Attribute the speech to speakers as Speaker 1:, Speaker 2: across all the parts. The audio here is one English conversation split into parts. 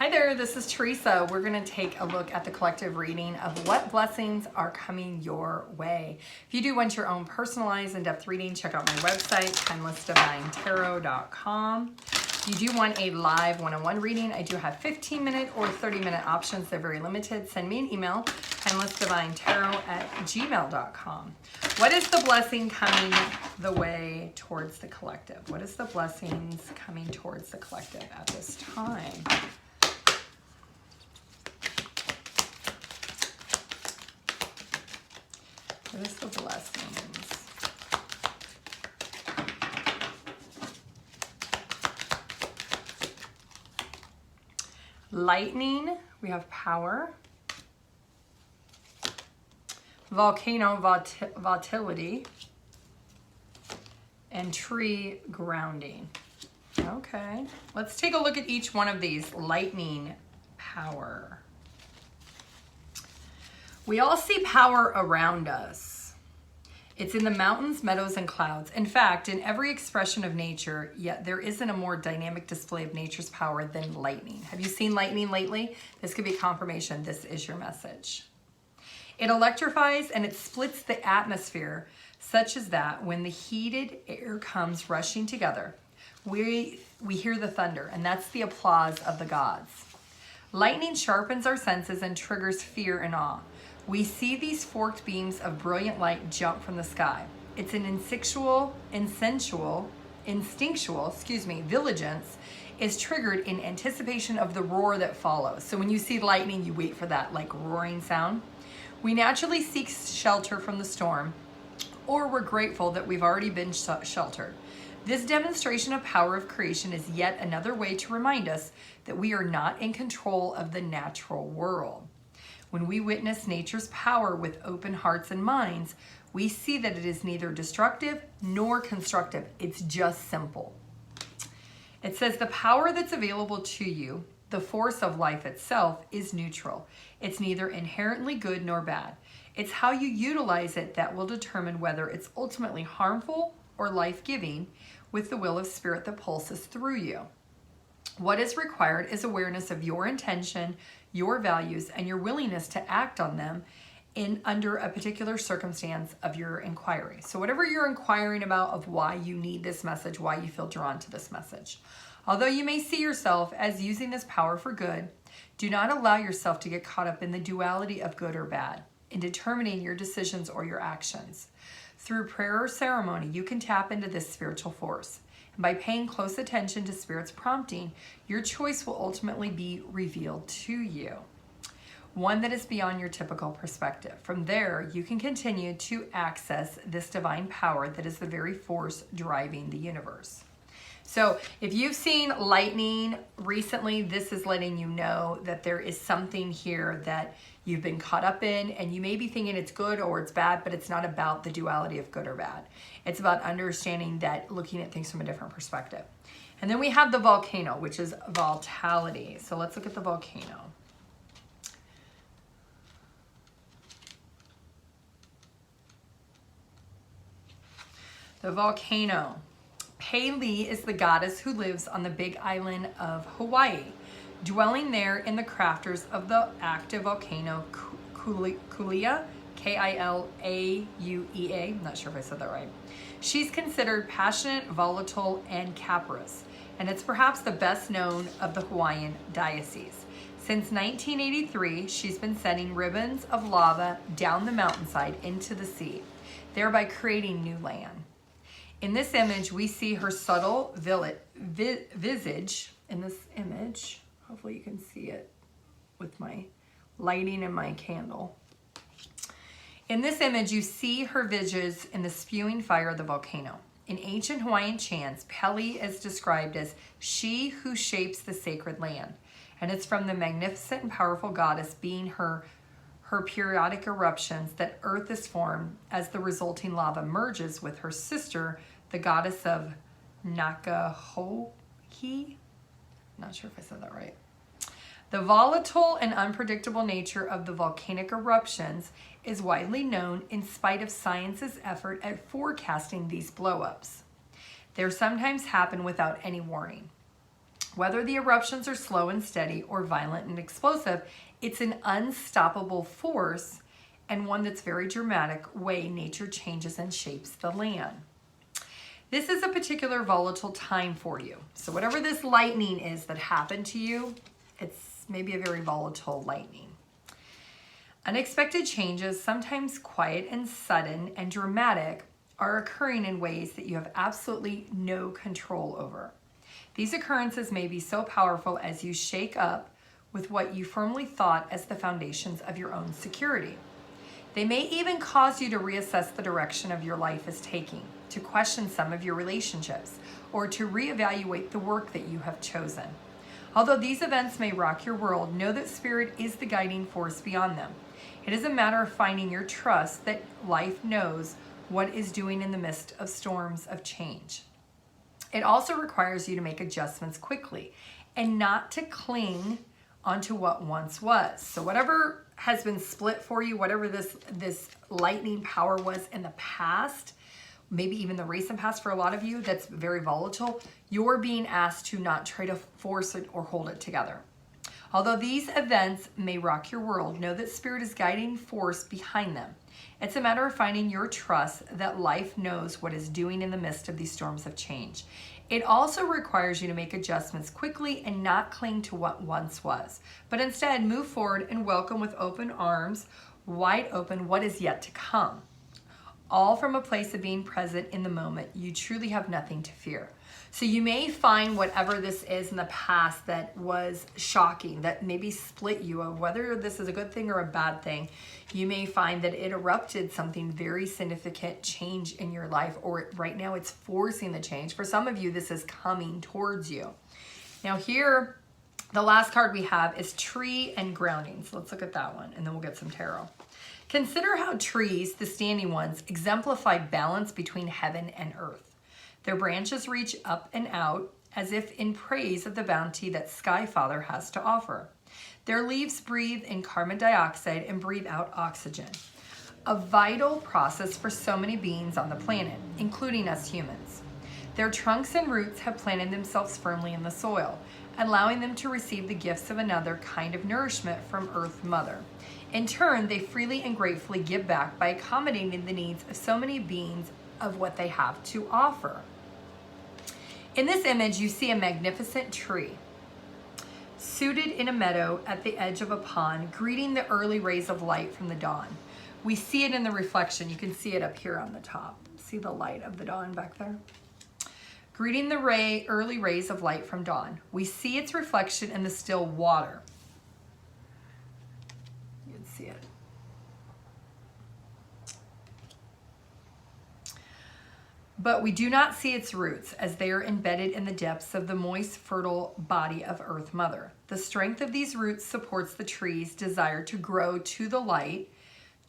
Speaker 1: Hi there, this is Theresa. We're going to take a look at the collective reading of what blessings are coming your way. If you do want your own personalized in-depth reading, check out my website, TimelessDivineTarot.com. If you do want a live one-on-one reading, I do have 15-minute or 30-minute options. They're very limited. Send me an email, TimelessDivineTarot@gmail.com. What is the blessing coming the way towards the collective? What is the blessings coming towards the collective at this time? What is the blessings? Lightning, we have power. Volcano, volatility. And tree, grounding. Okay, let's take a look at each one of these. Lightning, power. We all see power around us. It's in the mountains, meadows, and clouds. In fact, in every expression of nature, yet there isn't a more dynamic display of nature's power than lightning. Have you seen lightning lately? This could be confirmation. This is your message. It electrifies and it splits the atmosphere, such as that when the heated air comes rushing together, we hear the thunder, and that's the applause of the gods. Lightning sharpens our senses and triggers fear and awe. We see these forked beams of brilliant light jump from the sky. It's an instinctual, vigilance is triggered in anticipation of the roar that follows. So when you see lightning, you wait for that like roaring sound. We naturally seek shelter from the storm, or we're grateful that we've already been sheltered. This demonstration of power of creation is yet another way to remind us that we are not in control of the natural world. When we witness nature's power with open hearts and minds, we see that it is neither destructive nor constructive. It's just simple. It says the power that's available to you, the force of life itself, is neutral. It's neither inherently good nor bad. It's how you utilize it that will determine whether it's ultimately harmful or life-giving, with the will of spirit that pulses through you. What is required is awareness of your intention, your values, and your willingness to act on them under a particular circumstance of your inquiry. So whatever you're inquiring about of why you need this message, why you feel drawn to this message. Although you may see yourself as using this power for good, do not allow yourself to get caught up in the duality of good or bad in determining your decisions or your actions. Through prayer or ceremony, you can tap into this spiritual force. And by paying close attention to Spirit's prompting, your choice will ultimately be revealed to you, one that is beyond your typical perspective. From there, you can continue to access this divine power that is the very force driving the universe. So if you've seen lightning recently, this is letting you know that there is something here that you've been caught up in, and you may be thinking it's good or it's bad, but it's not about the duality of good or bad. It's about understanding that, looking at things from a different perspective. And then we have the volcano, which is volatility. So let's look at the volcano. The volcano. Pele is the goddess who lives on the big island of Hawaii, dwelling there in the craters of the active volcano Kilauea, K-I-L-A-U-E-A. I'm not sure if I said that right. She's considered passionate, volatile, and capricious, and it's perhaps the best known of the Hawaiian diocese. Since 1983, she's been sending ribbons of lava down the mountainside into the sea, thereby creating new land. In this image, we see her subtle visage. In this image, hopefully you can see it with my lighting and my candle. In this image, you see her visage in the spewing fire of the volcano. In ancient Hawaiian chants, Pele is described as she who shapes the sacred land. And it's from the magnificent and powerful goddess being her periodic eruptions that earth is formed as the resulting lava merges with her sister, the goddess of Nakahohi. Not sure if I said that right. The volatile and unpredictable nature of the volcanic eruptions is widely known in spite of science's effort at forecasting these blow-ups. They sometimes happen without any warning. Whether the eruptions are slow and steady or violent and explosive, it's an unstoppable force and one that's very dramatic way nature changes and shapes the land. This is a particular volatile time for you. So whatever this lightning is that happened to you, it's maybe a very volatile lightning. Unexpected changes, sometimes quiet and sudden and dramatic, are occurring in ways that you have absolutely no control over. These occurrences may be so powerful as you shake up with what you firmly thought as the foundations of your own security. They may even cause you to reassess the direction of your life is taking, to question some of your relationships, or to reevaluate the work that you have chosen. Although these events may rock your world, know that Spirit is the guiding force beyond them. It is a matter of finding your trust that life knows what is doing in the midst of storms of change. It also requires you to make adjustments quickly and not to cling onto what once was. So whatever has been split for you, whatever this lightning power was in the past, maybe even the recent past for a lot of you, that's very volatile, you're being asked to not try to force it or hold it together. Although these events may rock your world, know that Spirit is guiding force behind them. It's a matter of finding your trust that life knows what is doing in the midst of these storms of change. It also requires you to make adjustments quickly and not cling to what once was, but instead move forward and welcome with open arms, wide open, what is yet to come. All from a place of being present in the moment. You truly have nothing to fear. So you may find whatever this is in the past that was shocking, that maybe split you, of whether this is a good thing or a bad thing. You may find that it erupted something very significant change in your life, or right now it's forcing the change. For some of you, this is coming towards you. Now here, the last card we have is Tree and Grounding. So let's look at that one, and then we'll get some tarot. Consider how trees, the standing ones, exemplify balance between heaven and earth. Their branches reach up and out as if in praise of the bounty that Sky Father has to offer. Their leaves breathe in carbon dioxide and breathe out oxygen, a vital process for so many beings on the planet, including us humans. Their trunks and roots have planted themselves firmly in the soil, allowing them to receive the gifts of another kind of nourishment from Earth Mother. In turn, they freely and gratefully give back by accommodating the needs of so many beings of what they have to offer. In this image, you see a magnificent tree, suited in a meadow at the edge of a pond, greeting the early rays of light from the dawn. We see it in the reflection. You can see it up here on the top. See the light of the dawn back there? Greeting the early rays of light from dawn. We see its reflection in the still water. You can see it. But we do not see its roots, as they are embedded in the depths of the moist, fertile body of Earth Mother. The strength of these roots supports the tree's desire to grow to the light,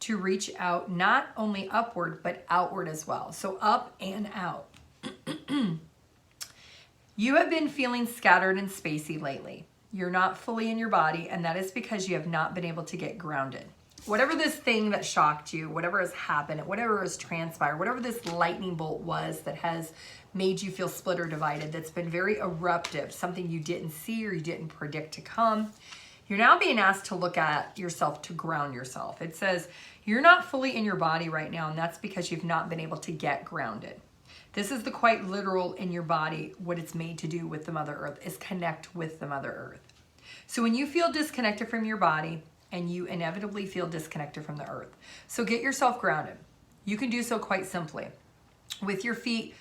Speaker 1: to reach out not only upward, but outward as well. So up and out. You have been feeling scattered and spacey lately. You're not fully in your body, and that is because you have not been able to get grounded. Whatever this thing that shocked you, whatever has happened, whatever has transpired, whatever this lightning bolt was that has made you feel split or divided, that's been very eruptive, something you didn't see or you didn't predict to come, you're now being asked to look at yourself, to ground yourself. It says you're not fully in your body right now, and that's because you've not been able to get grounded. This is the quite literal in your body. What it's made to do with the Mother Earth is connect with the Mother Earth. So when you feel disconnected from your body, and you inevitably feel disconnected from the earth. So get yourself grounded. You can do so quite simply. With your feet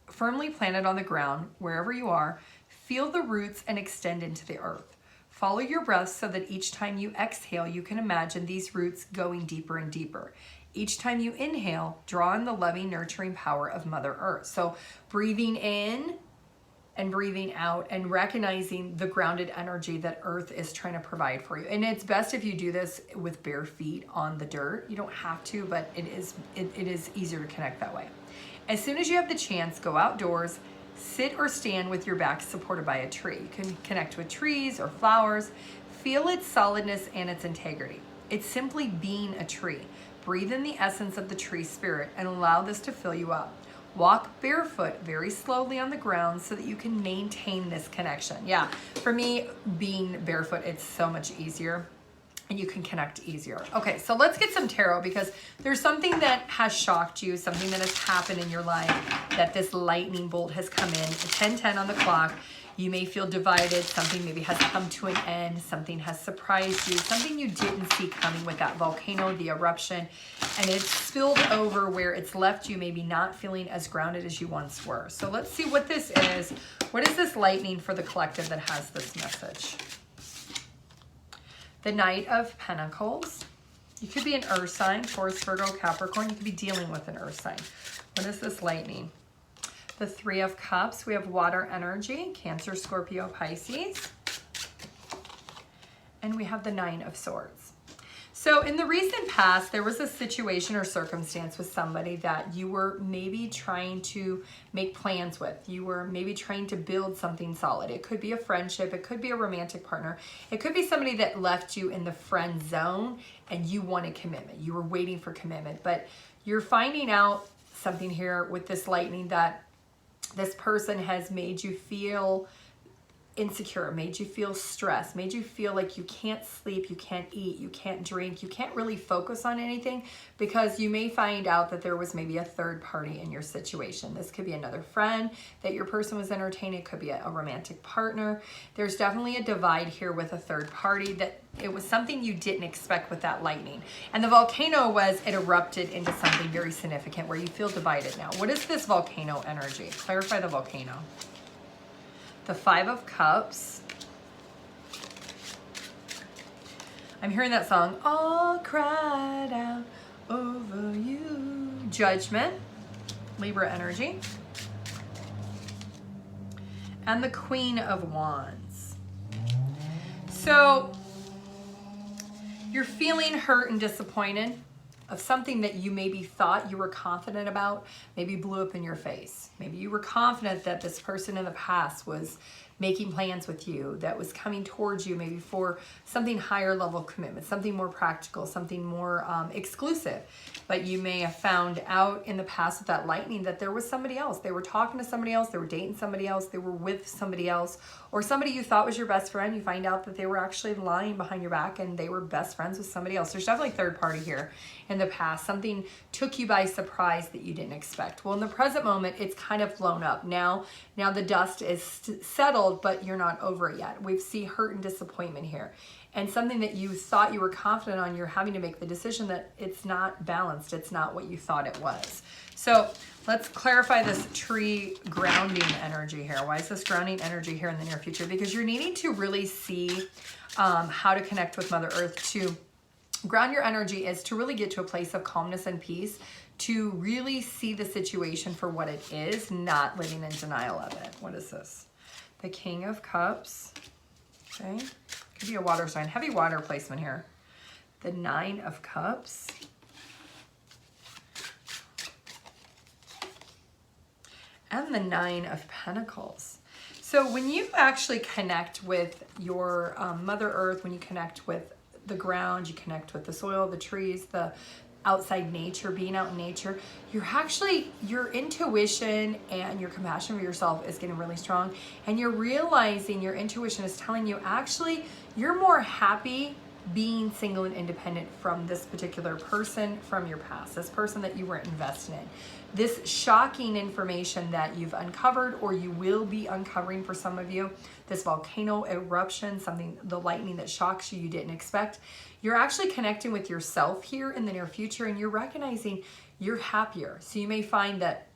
Speaker 1: firmly planted on the ground, wherever you are, feel the roots and extend into the earth. Follow your breath so that each time you exhale, you can imagine these roots going deeper and deeper. Each time you inhale, draw in the loving, nurturing power of Mother Earth. So breathing in and breathing out and recognizing the grounded energy that Earth is trying to provide for you. And it's best if you do this with bare feet on the dirt. You don't have to, but it is easier to connect that way. As soon as you have the chance, go outdoors, sit or stand with your back supported by a tree. You can connect with trees or flowers. Feel its solidness and its integrity. It's simply being a tree. Breathe in the essence of the tree spirit and allow this to fill you up. Walk barefoot very slowly on the ground so that you can maintain this connection. Yeah, for me, being barefoot, it's so much easier and you can connect easier. Okay, so let's get some tarot because there's something that has shocked you, something that has happened in your life, that this lightning bolt has come in, 10:10 on the clock. You may feel divided, something maybe has come to an end, something has surprised you, something you didn't see coming with that volcano, the eruption, and it's spilled over where it's left you maybe not feeling as grounded as you once were. So let's see what this is. What is this lightning for the collective that has this message? The Knight of Pentacles. You could be an earth sign, Taurus, Virgo, Capricorn. You could be dealing with an earth sign. What is this lightning? The Three of Cups. We have water energy, Cancer, Scorpio, Pisces. And we have the Nine of Swords. So in the recent past, there was a situation or circumstance with somebody that you were maybe trying to make plans with. You were maybe trying to build something solid. It could be a friendship. It could be a romantic partner. It could be somebody that left you in the friend zone and you wanted commitment. You were waiting for commitment, but you're finding out something here with this lightning that this person has made you feel insecure, made you feel stressed, made you feel like you can't sleep, you can't eat, you can't drink, you can't really focus on anything because you may find out that there was maybe a third party in your situation. This could be another friend that your person was entertaining. It could be a romantic partner. There's definitely a divide here with a third party that it was something you didn't expect with that lightning. And the volcano was, it erupted into something very significant where you feel divided now. What is this volcano energy? Clarify the volcano. The Five of Cups. I'm hearing that song, all cried out over you. Judgment, Libra energy. And the Queen of Wands. So you're feeling hurt and disappointed of something that you maybe thought you were confident about, maybe blew up in your face. Maybe you were confident that this person in the past was making plans with you, that was coming towards you maybe for something higher level commitment, something more practical, something more exclusive. But you may have found out in the past with that lightning that there was somebody else. They were talking to somebody else, they were dating somebody else, they were with somebody else, or somebody you thought was your best friend. You find out that they were actually lying behind your back and they were best friends with somebody else. There's definitely third party here in the past. Something took you by surprise that you didn't expect. Well, in the present moment, it's kind of blown up. Now the dust is settled, but you're not over it yet. We see hurt and disappointment here. And something that you thought you were confident on, you're having to make the decision that it's not balanced. It's not what you thought it was. So let's clarify this tree grounding energy here. Why is this grounding energy here in the near future? Because you're needing to really see how to connect with Mother Earth. To ground your energy is to really get to a place of calmness and peace, to really see the situation for what it is, not living in denial of it. What is this? The King of Cups. Okay. Could be a water sign. Heavy water placement here. The Nine of Cups. And the Nine of Pentacles. So when you actually connect with your Mother Earth, when you connect with the ground, you connect with the soil, the trees, the outside nature, being out in nature, your intuition and your compassion for yourself is getting really strong, and you're realizing your intuition is telling you actually you're more happy being single and independent from this particular person from your past, this person that you weren't invested in. This shocking information that you've uncovered, or you will be uncovering for some of you, this volcano eruption, the lightning that shocks you didn't expect. You're actually connecting with yourself here in the near future, and you're recognizing you're happier. So you may find that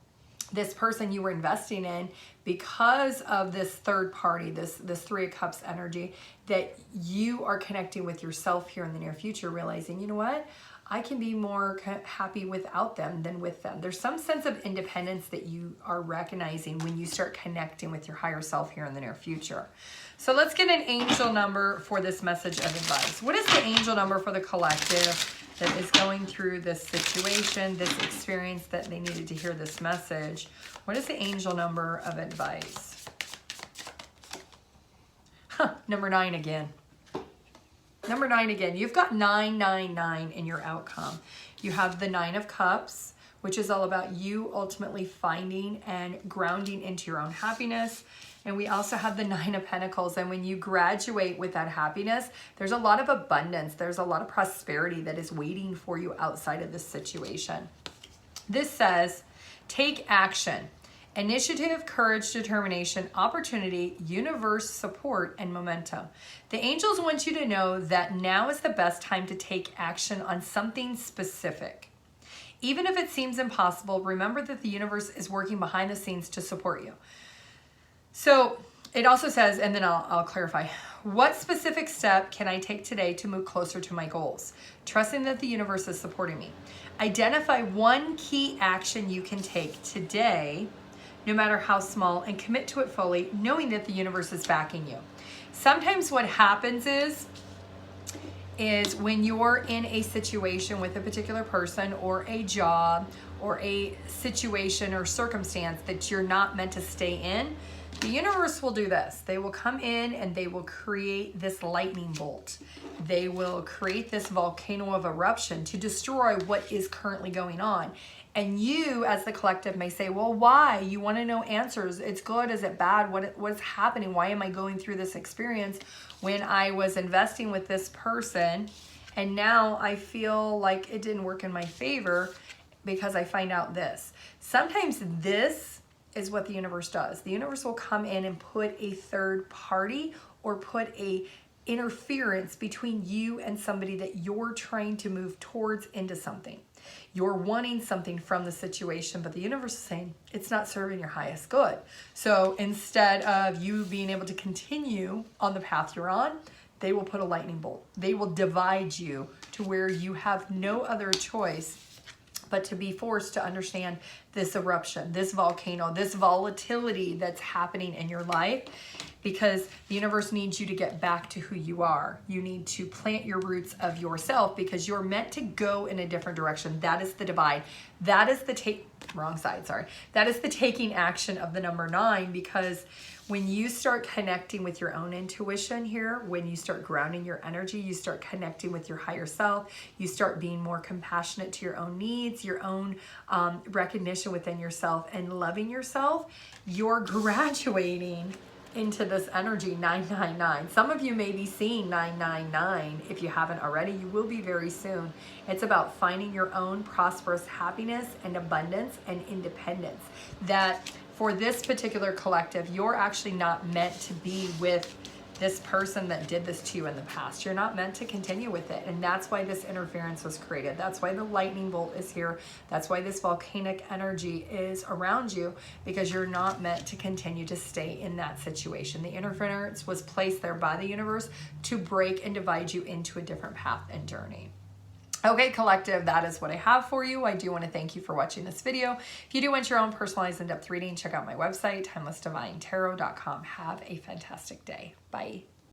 Speaker 1: this person you were investing in, because of this third party, this Three of Cups energy, that you are connecting with yourself here in the near future, realizing, you know what? I can be more happy without them than with them. There's some sense of independence that you are recognizing when you start connecting with your higher self here in the near future. So let's get an angel number for this message of advice. What is the angel number for the collective that is going through this situation, this experience, that they needed to hear this message? What is the angel number of advice? Number 9 again. Number 9 again. You've got 999 in your outcome. You have the Nine of Cups, which is all about you ultimately finding and grounding into your own happiness. And we also have the Nine of Pentacles. And when you graduate with that happiness, there's a lot of abundance. There's a lot of prosperity that is waiting for you outside of this situation. This says, take action. Initiative, courage, determination, opportunity, universe, support, and momentum. The angels want you to know that now is the best time to take action on something specific. Even if it seems impossible, remember that the universe is working behind the scenes to support you. So it also says, and then I'll clarify, what specific step can I take today to move closer to my goals? Trusting that the universe is supporting me. Identify one key action you can take today, no matter how small, and commit to it fully, knowing that the universe is backing you. Sometimes what happens is when you're in a situation with a particular person or a job or a situation or circumstance that you're not meant to stay in, the universe will do this. They will come in and they will create this lightning bolt. They will create this volcano of eruption to destroy what is currently going on. And you, as the collective, may say, well, why? You want to know answers. It's good. Is it bad? What's happening? Why am I going through this experience when I was investing with this person and now I feel like it didn't work in my favor because I find out this? Sometimes this is what the universe does. The universe will come in and put a third party or put a interference between you and somebody that you're trying to move towards into something. You're wanting something from the situation, but the universe is saying it's not serving your highest good. So instead of you being able to continue on the path you're on, they will put a lightning bolt. They will divide you to where you have no other choice but to be forced to understand this eruption, this volcano, this volatility that's happening in your life, because the universe needs you to get back to who you are. You need to plant your roots of yourself because you're meant to go in a different direction. That is the divide. That is the That is the taking action of the number 9, because when you start connecting with your own intuition here, when you start grounding your energy, you start connecting with your higher self, you start being more compassionate to your own needs, your own recognition within yourself and loving yourself, you're graduating into this energy 999. Some of you may be seeing 999. If you haven't already, you will be very soon. It's about finding your own prosperous happiness and abundance and independence. That for this particular collective, you're actually not meant to be with this person that did this to you in the past. You're not meant to continue with it. And that's why this interference was created. That's why the lightning bolt is here. That's why this volcanic energy is around you, because you're not meant to continue to stay in that situation. The interference was placed there by the universe to break and divide you into a different path and journey. Okay, collective, that is what I have for you. I do want to thank you for watching this video. If you do want your own personalized in-depth reading, check out my website, TimelessDivineTarot.com. Have a fantastic day. Bye.